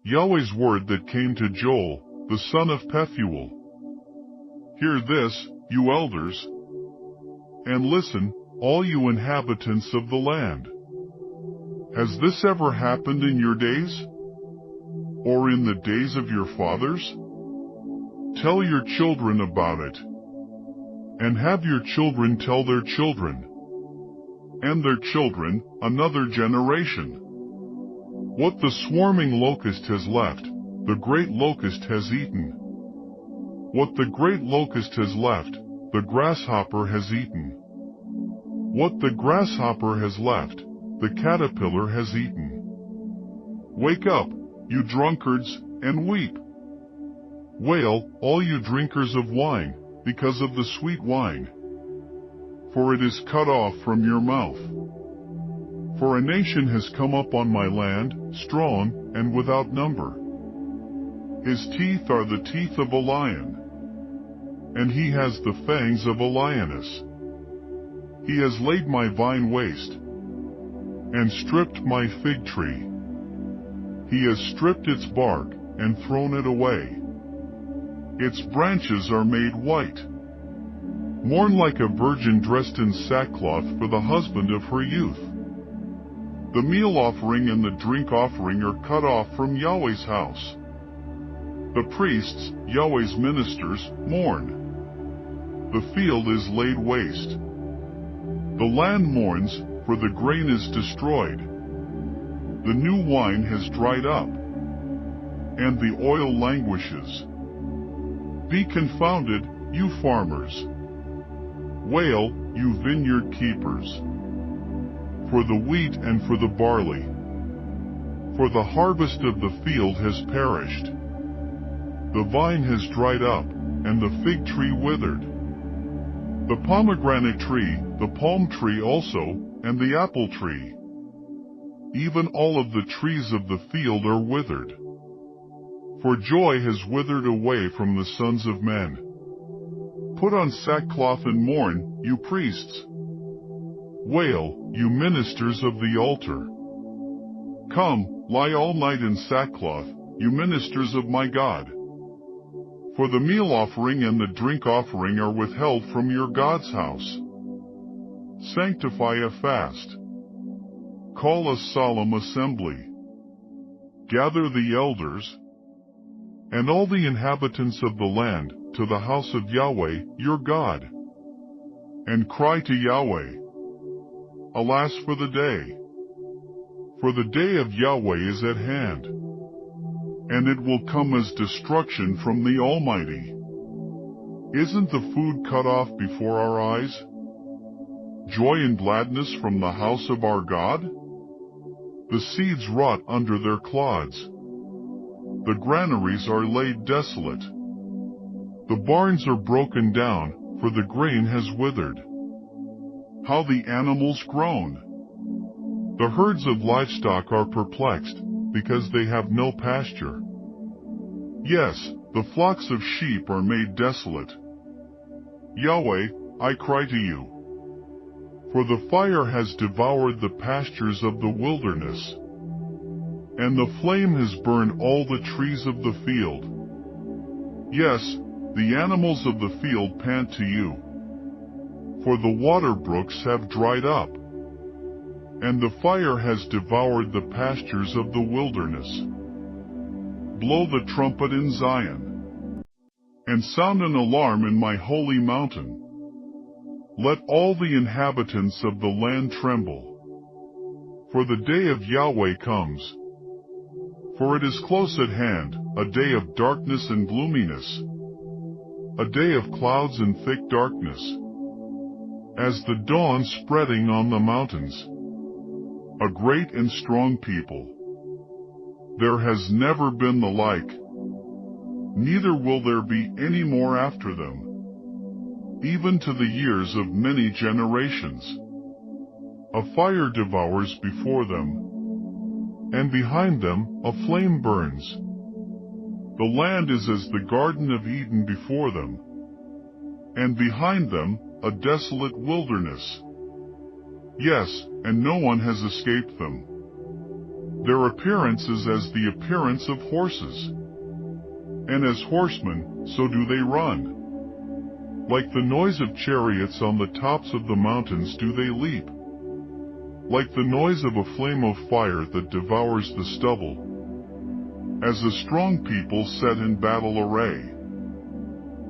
Yahweh's word that came to Joel, the son of Pethuel. Hear this, you elders, and listen, all you inhabitants of the land. Has this ever happened in your days? Or in the days of your fathers? Tell your children about it, and have your children tell their children, and their children, another generation. What the swarming locust has left, the great locust has eaten. What the great locust has left, the grasshopper has eaten. What the grasshopper has left, the caterpillar has eaten. Wake up, you drunkards, and weep. Wail, all you drinkers of wine, because of the sweet wine. For it is cut off from your mouth. For a nation has come up on my land, strong, and without number. His teeth are the teeth of a lion, and he has the fangs of a lioness. He has laid my vine waste, and stripped my fig tree. He has stripped its bark, and thrown it away. Its branches are made white. Mourn like a virgin dressed in sackcloth for the husband of her youth. The meal offering and the drink offering are cut off from Yahweh's house. The priests, Yahweh's ministers, mourn. The field is laid waste. The land mourns, for the grain is destroyed. The new wine has dried up, and the oil languishes. Be confounded, you farmers. Wail, you vineyard keepers. For the wheat and for the barley. For the harvest of the field has perished. The vine has dried up, and the fig tree withered. The pomegranate tree, the palm tree also, and the apple tree. Even all of the trees of the field are withered. For joy has withered away from the sons of men. Put on sackcloth and mourn, you priests. Wail, you ministers of the altar. Come, lie all night in sackcloth, you ministers of my God. For the meal offering and the drink offering are withheld from your God's house. Sanctify a fast. Call a solemn assembly. Gather the elders, and all the inhabitants of the land, to the house of Yahweh, your God. And cry to Yahweh. Alas for the day! For the day of Yahweh is at hand, and it will come as destruction from the Almighty. Isn't the food cut off before our eyes? Joy and gladness from the house of our God? The seeds rot under their clods. The granaries are laid desolate. The barns are broken down, for the grain has withered. How the animals groan! The herds of livestock are perplexed, because they have no pasture. Yes, the flocks of sheep are made desolate. Yahweh, I cry to you. For the fire has devoured the pastures of the wilderness, and the flame has burned all the trees of the field. Yes, the animals of the field pant to you. For the water brooks have dried up, and the fire has devoured the pastures of the wilderness. Blow the trumpet in Zion, and sound an alarm in my holy mountain. Let all the inhabitants of the land tremble. For the day of Yahweh comes. For it is close at hand, a day of darkness and gloominess, a day of clouds and thick darkness, as the dawn spreading on the mountains. A great and strong people. There has never been the like, neither will there be any more after them, even to the years of many generations. A fire devours before them, and behind them a flame burns. The land is as the Garden of Eden before them, and behind them a desolate wilderness. Yes, and no one has escaped them. Their appearance is as the appearance of horses, and as horsemen, so do they run. Like the noise of chariots on the tops of the mountains do they leap. Like the noise of a flame of fire that devours the stubble. As a strong people set in battle array.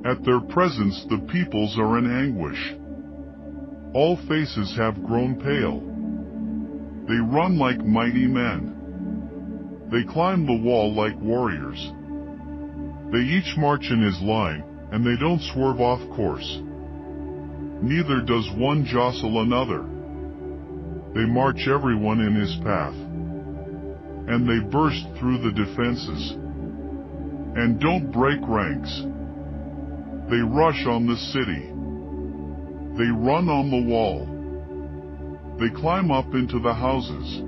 At their presence the peoples are in anguish. All faces have grown pale. They run like mighty men. They climb the wall like warriors. They each march in his line, and they don't swerve off course. Neither does one jostle another. They march everyone in his path. And they burst through the defenses. And don't break ranks. They rush on the city. They run on the wall. They climb up into the houses.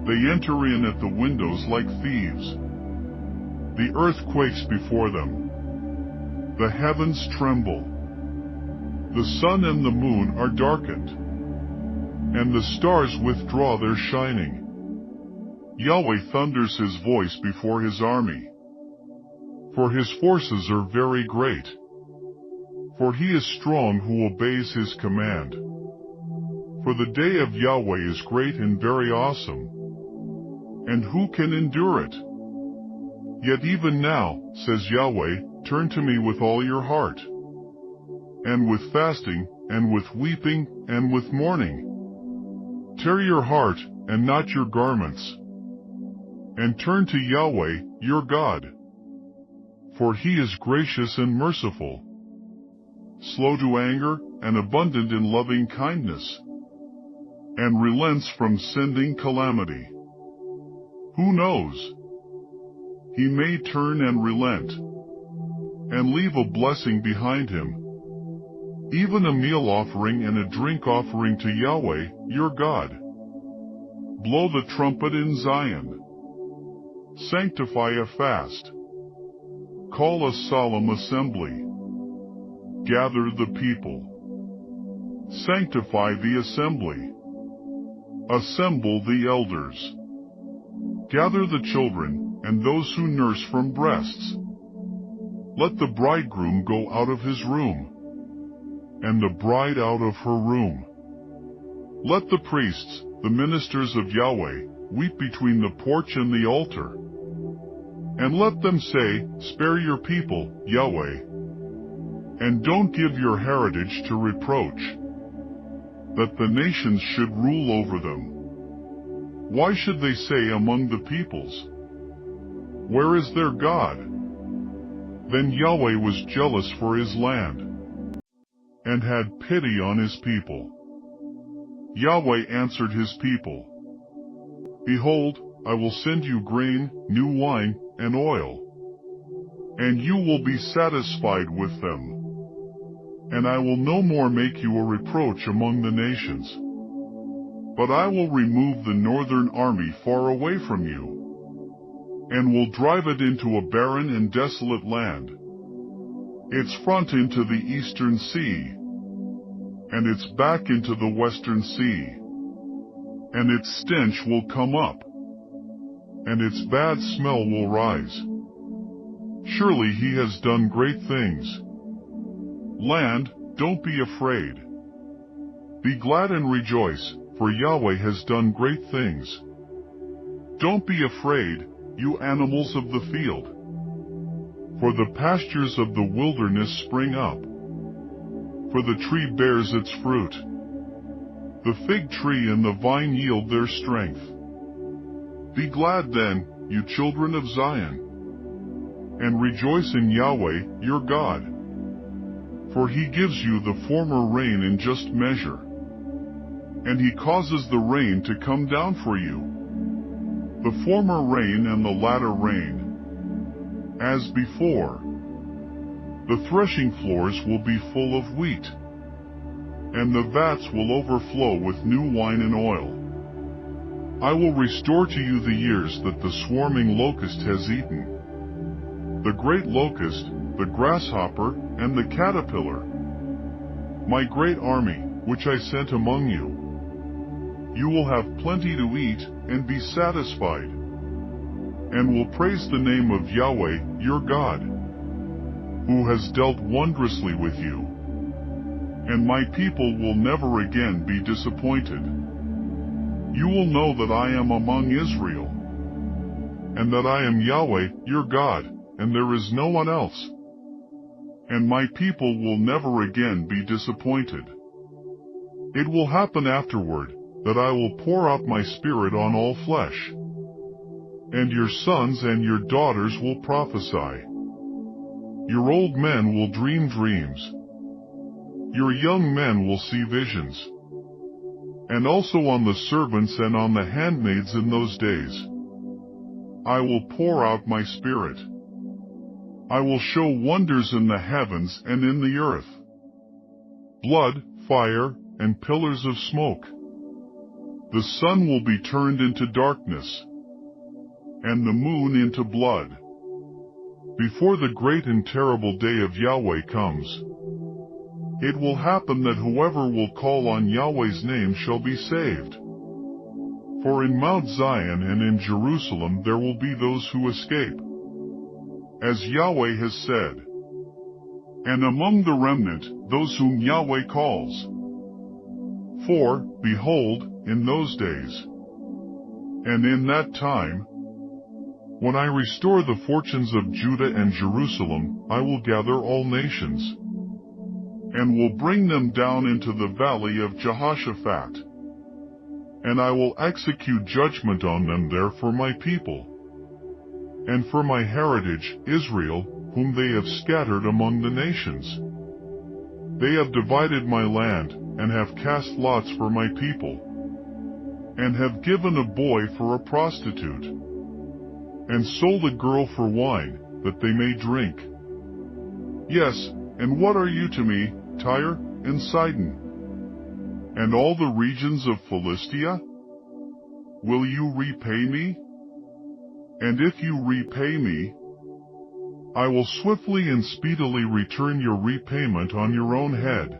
They enter in at the windows like thieves. The earth quakes before them. The heavens tremble. The sun and the moon are darkened. And the stars withdraw their shining. Yahweh thunders his voice before his army. For his forces are very great. For he is strong who obeys his command. For the day of Yahweh is great and very awesome. And who can endure it? Yet even now, says Yahweh, turn to me with all your heart. And with fasting, and with weeping, and with mourning. Tear your heart, and not your garments. And turn to Yahweh, your God. For he is gracious and merciful, slow to anger, and abundant in loving kindness, and relents from sending calamity. Who knows? He may turn and relent, and leave a blessing behind him, even a meal offering and a drink offering to Yahweh, your God. Blow the trumpet in Zion. Sanctify a fast. Call a solemn assembly. Gather the people. Sanctify the assembly. Assemble the elders. Gather the children, and those who nurse from breasts. Let the bridegroom go out of his room, and the bride out of her room. Let the priests, the ministers of Yahweh, weep between the porch and the altar. And let them say, spare your people, Yahweh, and don't give your heritage to reproach, that the nations should rule over them. Why should they say among the peoples, where is their God? Then Yahweh was jealous for his land, and had pity on his people. Yahweh answered his people, behold, I will send you grain, new wine, and oil, and you will be satisfied with them. And I will no more make you a reproach among the nations. But I will remove the northern army far away from you, and will drive it into a barren and desolate land, its front into the eastern sea, and its back into the western sea. And its stench will come up, and its bad smell will rise. Surely he has done great things. Land, don't be afraid. Be glad and rejoice, for Yahweh has done great things. Don't be afraid, you animals of the field. For the pastures of the wilderness spring up. For the tree bears its fruit. The fig tree and the vine yield their strength. Be glad then, you children of Zion, and rejoice in Yahweh, your God. For he gives you the former rain in just measure, and he causes the rain to come down for you, the former rain and the latter rain. As before, the threshing floors will be full of wheat, and the vats will overflow with new wine and oil. I will restore to you the years that the swarming locust has eaten, the great locust, the grasshopper, and the caterpillar, my great army, which I sent among you. you will have plenty to eat and be satisfied, and will praise the name of Yahweh, your God, who has dealt wondrously with you. And my people will never again be disappointed. You will know that I am among Israel, and that I am Yahweh, your God, and there is no one else. And my people will never again be disappointed. It will happen afterward, that I will pour out my spirit on all flesh, and your sons and your daughters will prophesy. Your old men will dream dreams. Your young men will see visions. And also on the servants and on the handmaids in those days, I will pour out my spirit. I will show wonders in the heavens and in the earth, blood, fire, and pillars of smoke. The sun will be turned into darkness, and the moon into blood, before the great and terrible day of Yahweh comes. It will happen that whoever will call on Yahweh's name shall be saved. For in Mount Zion and in Jerusalem there will be those who escape, as Yahweh has said, and among the remnant those whom Yahweh calls. For, behold, in those days, and in that time, when I restore the fortunes of Judah and Jerusalem, I will gather all nations, and will bring them down into the valley of Jehoshaphat. And I will execute judgment on them there for my people, and for my heritage, Israel, whom they have scattered among the nations. They have divided my land, and have cast lots for my people, and have given a boy for a prostitute, and sold a girl for wine, that they may drink. Yes, and what are you to me, Tyre and Sidon, and all the regions of Philistia? Will you repay me? And if you repay me, I will swiftly and speedily return your repayment on your own head,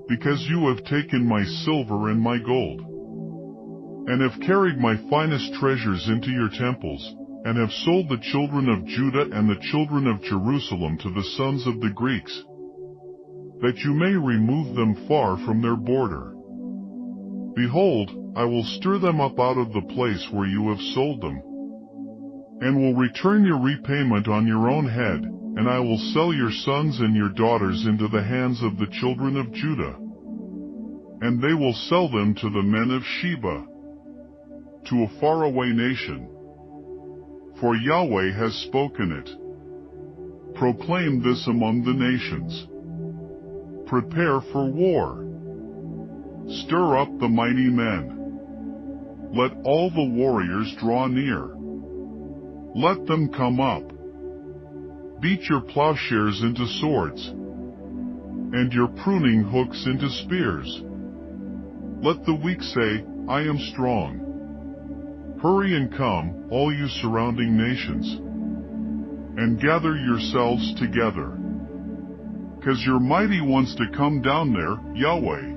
because you have taken my silver and my gold, and have carried my finest treasures into your temples, and have sold the children of Judah and the children of Jerusalem to the sons of the Greeks, that you may remove them far from their border. Behold, I will stir them up out of the place where you have sold them, and will return your repayment on your own head, and I will sell your sons and your daughters into the hands of the children of Judah, and they will sell them to the men of Sheba, to a faraway nation. For Yahweh has spoken it. Proclaim this among the nations. Prepare for war. Stir up the mighty men. Let all the warriors draw near. Let them come up. Beat your plowshares into swords, and your pruning hooks into spears. Let the weak say, I am strong. Hurry and come, all you surrounding nations, and gather yourselves together. 'Cause your mighty wants to come down there, Yahweh.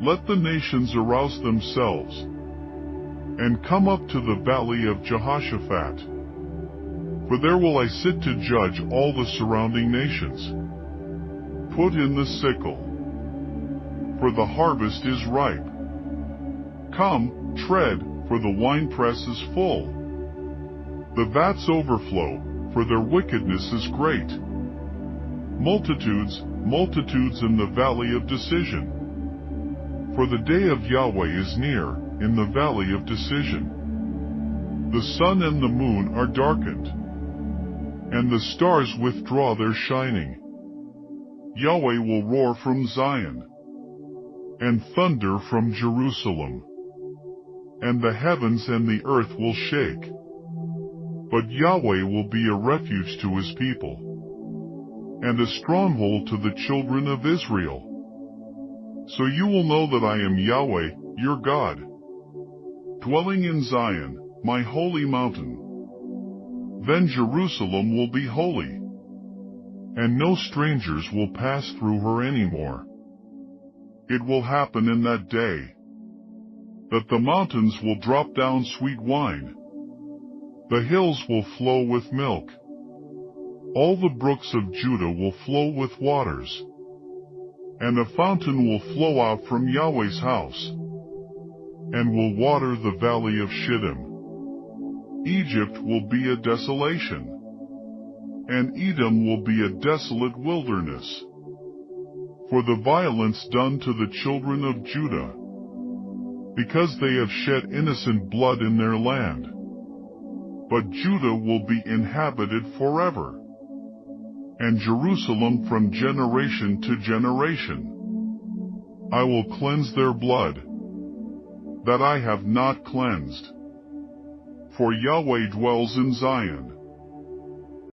Let the nations arouse themselves, and come up to the valley of Jehoshaphat. For there will I sit to judge all the surrounding nations. Put in the sickle, for the harvest is ripe. Come, tread, for the winepress is full. The vats overflow, for their wickedness is great. Multitudes, multitudes in the valley of decision. For the day of Yahweh is near, in the valley of decision. The sun and the moon are darkened, and the stars withdraw their shining. Yahweh will roar from Zion, and thunder from Jerusalem, and the heavens and the earth will shake. But Yahweh will be a refuge to his people, and a stronghold to the children of Israel. So you will know that I am Yahweh, your God, dwelling in Zion, my holy mountain. Then Jerusalem will be holy, and no strangers will pass through her anymore. It will happen in that day that the mountains will drop down sweet wine. The hills will flow with milk. All the brooks of Judah will flow with waters. And a fountain will flow out from Yahweh's house, and will water the valley of Shittim. Egypt will be a desolation, and Edom will be a desolate wilderness, for the violence done to the children of Judah, because they have shed innocent blood in their land. But Judah will be inhabited forever, and Jerusalem from generation to generation. I will cleanse their blood, that I have not cleansed. For Yahweh dwells in Zion.